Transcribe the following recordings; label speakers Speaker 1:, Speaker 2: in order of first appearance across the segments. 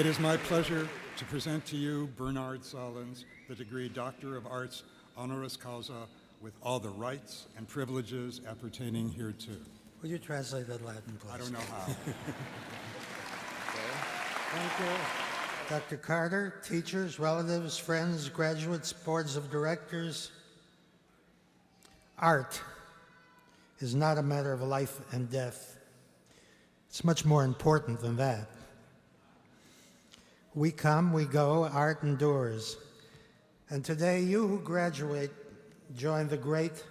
Speaker 1: It is my pleasure to present to you Bernard Sahlins, the degree Doctor of Arts honoris causa, with all the rights and privileges appertaining hereto.
Speaker 2: Would you translate that Latin, please?
Speaker 1: I don't know how.
Speaker 2: Thank you. Dr. Carter, teachers, relatives, friends, graduates, boards of directors, art is not a matter of life and death. It's much more important than that. We come, we go, art endures. And today, you who graduate join the great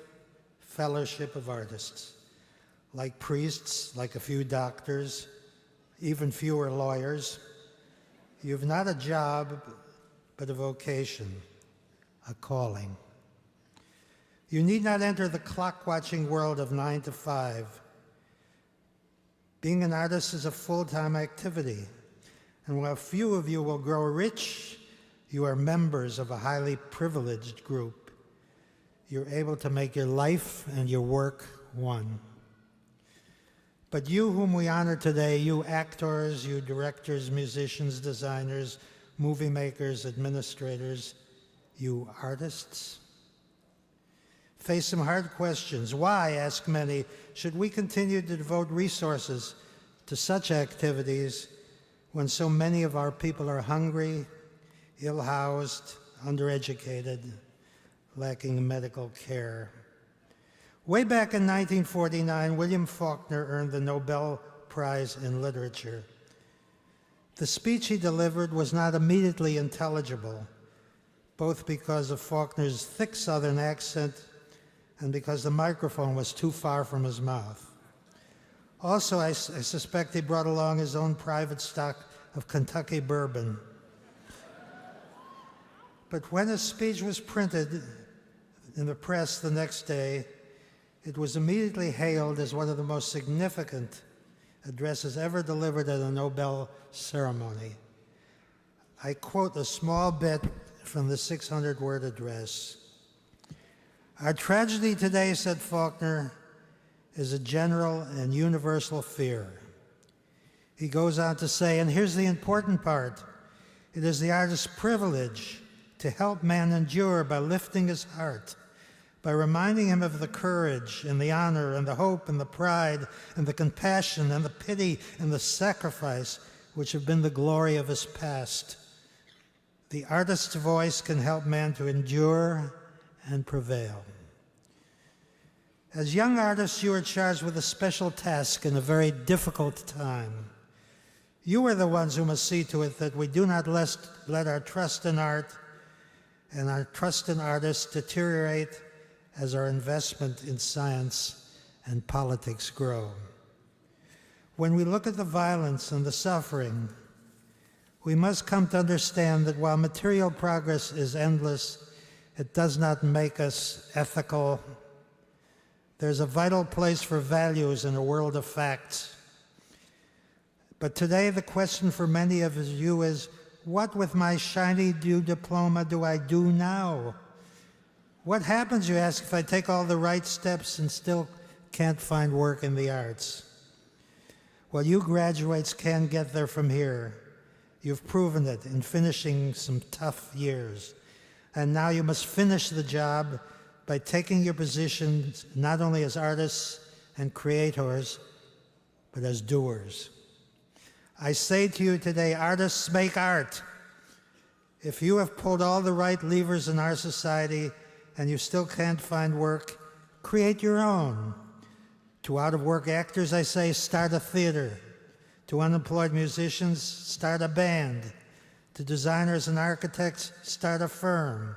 Speaker 2: fellowship of artists. Like priests, like a few doctors, even fewer lawyers, you've not a job, but a vocation, a calling. You need not enter the clock-watching world of 9 to 5. Being an artist is a full-time activity. And while few of you will grow rich, you are members of a highly privileged group. You're able to make your life and your work one. But you whom we honor today, you actors, you directors, musicians, designers, movie makers, administrators, you artists, face some hard questions. Why, ask many, should we continue to devote resources to such activities when so many of our people are hungry, ill-housed, undereducated, lacking medical care? Way back in 1949, William Faulkner earned the Nobel Prize in Literature. The speech he delivered was not immediately intelligible, both because of Faulkner's thick Southern accent and because the microphone was too far from his mouth. Also, I suspect he brought along his own private stock of Kentucky bourbon. But when his speech was printed in the press the next day, it was immediately hailed as one of the most significant addresses ever delivered at a Nobel ceremony. I quote a small bit from the 600-word address. "Our tragedy today," said Faulkner, "is a general and universal fear." He goes on to say, and here's the important part, "It is the artist's privilege to help man endure by lifting his heart, by reminding him of the courage and the honor and the hope and the pride and the compassion and the pity and the sacrifice which have been the glory of his past. The artist's voice can help man to endure and prevail." As young artists, you are charged with a special task in a very difficult time. You are the ones who must see to it that we do not let our trust in art and our trust in artists deteriorate as our investment in science and politics grow. When we look at the violence and the suffering, we must come to understand that while material progress is endless, it does not make us ethical. There's a vital place for values in a world of facts. But today the question for many of you is, what with my shiny new diploma do I do now? What happens, you ask, if I take all the right steps and still can't find work in the arts? Well, you graduates can get there from here. You've proven it in finishing some tough years. And now you must finish the job by taking your positions not only as artists and creators, but as doers. I say to you today, artists make art. If you have pulled all the right levers in our society and you still can't find work, create your own. To out-of-work actors, I say, start a theater. To unemployed musicians, start a band. To designers and architects, start a firm.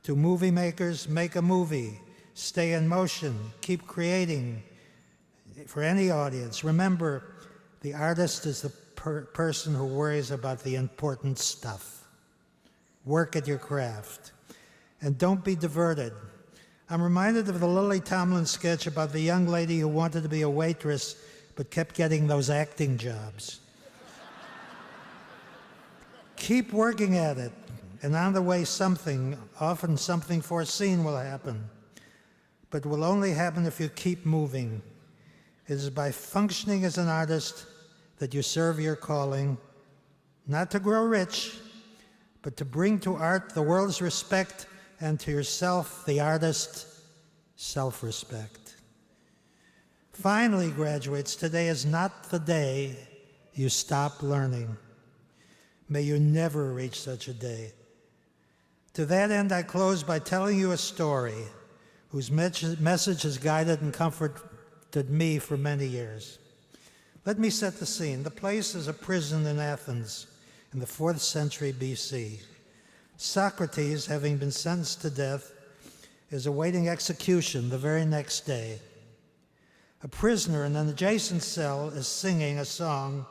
Speaker 2: To movie makers, make a movie. Stay in motion, keep creating. For any audience, remember, the artist is the person who worries about the important stuff. Work at your craft. And don't be diverted. I'm reminded of the Lily Tomlin sketch about the young lady who wanted to be a waitress but kept getting those acting jobs. Keep working at it, and on the way something, often something foreseen, will happen. But it will only happen if you keep moving. It is by functioning as an artist that you serve your calling, not to grow rich, but to bring to art the world's respect, and to yourself, the artist, self-respect. Finally, graduates, today is not the day you stop learning. May you never reach such a day. To that end, I close by telling you a story whose message has guided and comforted me for many years. Let me set the scene. The place is a prison in Athens in the 4th century BC. Socrates, having been sentenced to death, is awaiting execution the very next day. A prisoner in an adjacent cell is singing a song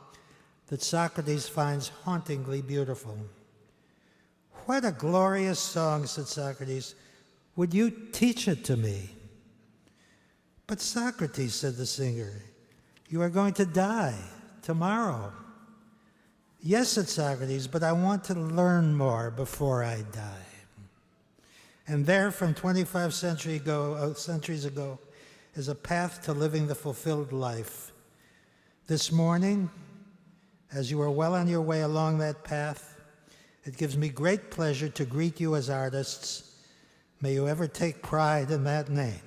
Speaker 2: that Socrates finds hauntingly beautiful. "What a glorious song," said Socrates. "Would you teach it to me?" "But Socrates," said the singer, "you are going to die tomorrow." "Yes," said Socrates, "but I want to learn more before I die." And there, from 25 centuries ago, is a path to living the fulfilled life. This morning, as you are well on your way along that path, it gives me great pleasure to greet you as artists. May you ever take pride in that name.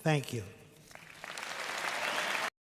Speaker 2: Thank you.